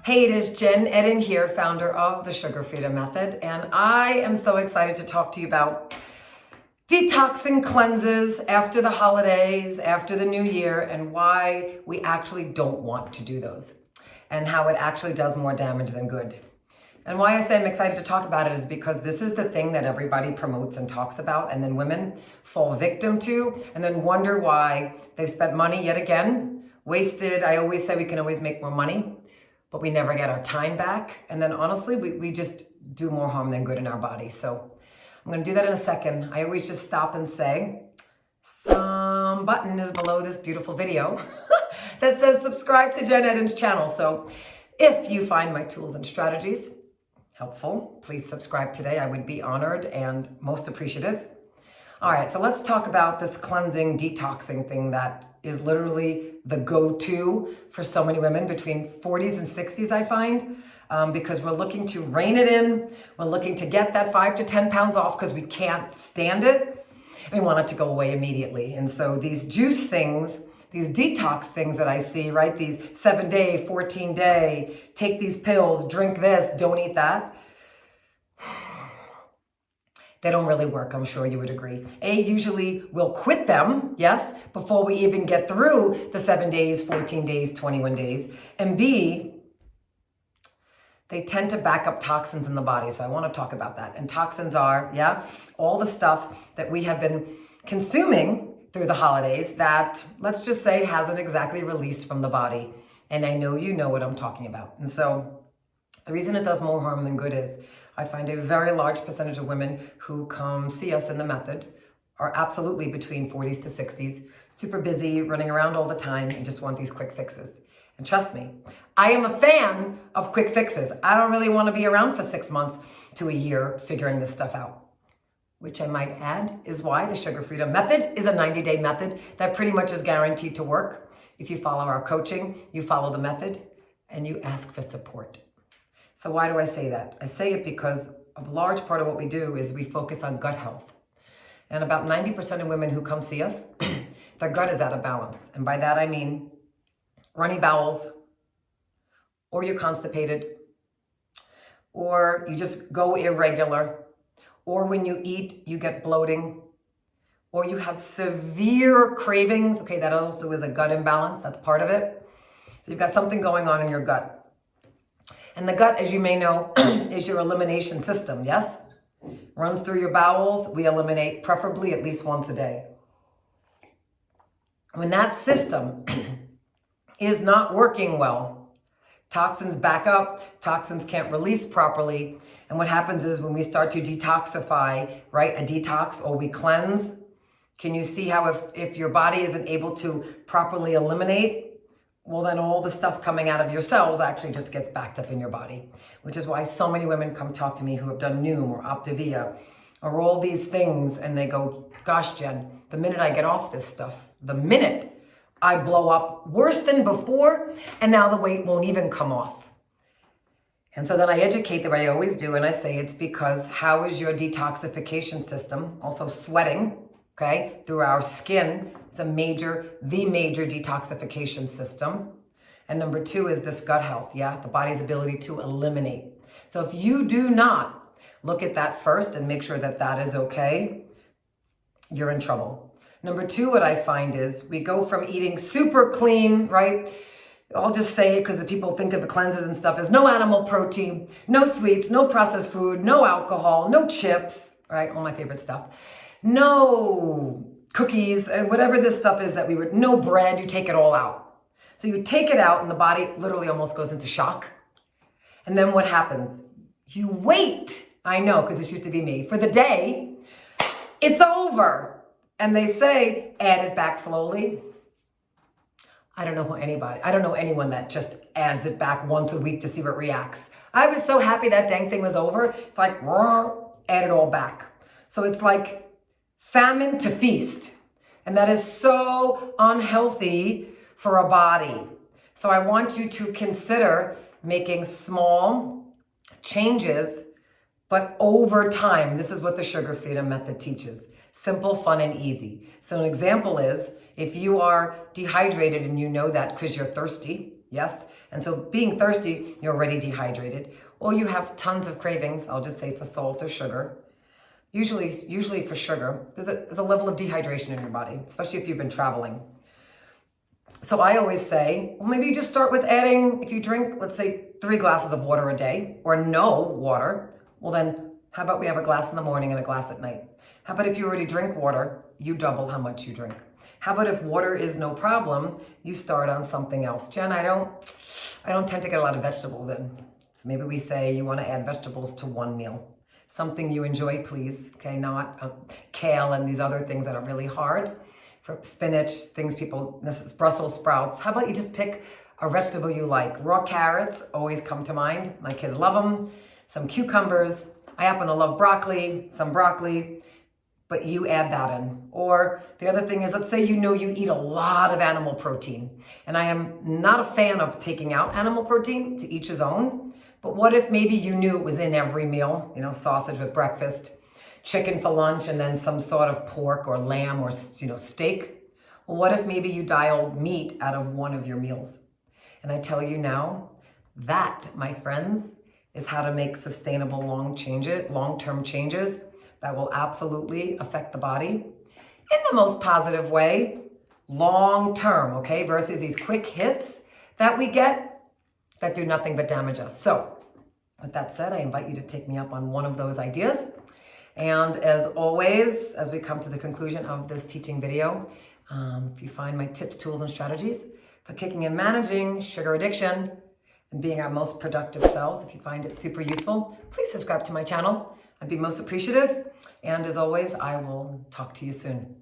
Hey, it is Jen Eden here, founder of the Sugar Freedom Method, and I am so excited to talk to you about detoxing cleanses after the holidays, after the new year, and why we actually don't want to do those, and how it actually does more damage than good. And why I say I'm excited to talk about it is because this is the thing that everybody promotes and talks about, and then women fall victim to, and then wonder why they've spent money yet again, wasted. I always say we can always make more money, but we never get our time back. And then honestly, we just do more harm than good in our body. So I'm gonna do that in a second. I always just stop and say, some button is below this beautiful video that says subscribe to Jen Eden's channel. So if you find my tools and strategies helpful, please subscribe today. I would be honored and most appreciative. All right, so let's talk about this cleansing, detoxing thing that is literally the go-to for so many women between 40s and 60s, I find, because we're looking to rein it in. We're looking to get that 5 to 10 pounds off because we can't stand it. We want it to go away immediately. And so these juice things, these detox things that I see, right? These 7-day, 14-day, take these pills, drink this, don't eat that. They don't really work, I'm sure you would agree. A, usually we'll quit them, yes, before we even get through the 7 days, 14 days, 21 days. And B, they tend to back up toxins in the body. So I want to talk about that. And toxins are, all the stuff that we have been consuming through the holidays that, let's just say, hasn't exactly released from the body. And I know you know what I'm talking about. And so the reason it does more harm than good is I find a very large percentage of women who come see us in the method are absolutely between 40s to 60s, super busy, running around all the time, and just want these quick fixes. And trust me, I am a fan of quick fixes. I don't really want to be around for 6 months to a year figuring this stuff out, which I might add is why the Sugar Freedom Method is a 90-day method that pretty much is guaranteed to work. If you follow our coaching, you follow the method, and you ask for support. So why do I say that? I say it because a large part of what we do is we focus on gut health. And about 90% of women who come see us, their gut is out of balance. And by that I mean runny bowels, or you're constipated, or you just go irregular, or when you eat, you get bloating, or you have severe cravings. Okay, that also is a gut imbalance. That's part of it. So you've got something going on in your gut. And the gut, as you may know, is your elimination system, yes? Runs through your bowels. We eliminate preferably at least once a day. When that system is not working well, toxins back up, toxins can't release properly. And what happens is when we start to detoxify, right, a detox, or we cleanse, can you see how if your body isn't able to properly eliminate, well, then all the stuff coming out of your cells actually just gets backed up in your body, which is why so many women come talk to me who have done Noom or Optavia or all these things, and they go, gosh, Jen, the minute I get off this stuff, the minute I blow up worse than before, and now the weight won't even come off. And so then I educate the way I always do, and I say it's because how is your detoxification system, also sweating, okay, through our skin, is the major detoxification system. And number 2 is this gut health, the body's ability to eliminate. So if you do not look at that first and make sure that that is okay, you're in trouble. Number 2, what I find is we go from eating super clean, right? I'll just say it because the people think of the cleanses and stuff as no animal protein, no sweets, no processed food, no alcohol, no chips, right? All my favorite stuff. No cookies, whatever this stuff is that no bread, you take it all out. So you take it out and the body literally almost goes into shock. And then what happens? You wait, I know, because this used to be me, for the day, it's over. And they say, add it back slowly. I don't know anyone that just adds it back once a week to see what reacts. I was so happy that dang thing was over. It's like, add it all back. So it's like famine to feast. And that is so unhealthy for a body. So I want you to consider making small changes, but over time. This is what the Sugar Freedom Method teaches. Simple, fun, and easy. So an example is, if you are dehydrated and you know that because you're thirsty, Yes? And so being thirsty, you're already dehydrated, or you have tons of cravings, I'll just say for salt or sugar. Usually for sugar, there's a level of dehydration in your body, especially if you've been traveling. So I always say, well, maybe you just start with adding, if you drink, let's say 3 glasses of water a day, or no water, well then, how about we have a glass in the morning and a glass at night? How about if you already drink water, you double how much you drink? How about if water is no problem, you start on something else? Jen, I don't tend to get a lot of vegetables in. So maybe we say you want to add vegetables to one meal. Something you enjoy, please, okay? Not kale and these other things that are really hard. For spinach, this is Brussels sprouts. How about you just pick a vegetable you like? Raw carrots always come to mind. My kids love them. Some cucumbers. I happen to love some broccoli, but you add that in. Or the other thing is, let's say you eat a lot of animal protein. And I am not a fan of taking out animal protein, to each his own. But what if maybe you knew it was in every meal? Sausage with breakfast, chicken for lunch, and then some sort of pork or lamb or steak. Well, what if maybe you dialed meat out of one of your meals? And I tell you now, that, my friends, is how to make sustainable long-term changes that will absolutely affect the body in the most positive way, long-term, okay? Versus these quick hits that we get that do nothing but damage us. So with that said, I invite you to take me up on one of those ideas. And as always, as we come to the conclusion of this teaching video, if you find my tips, tools, and strategies for kicking and managing sugar addiction and being our most productive selves, if you find it super useful, please subscribe to my channel. I'd be most appreciative. And as always, I will talk to you soon.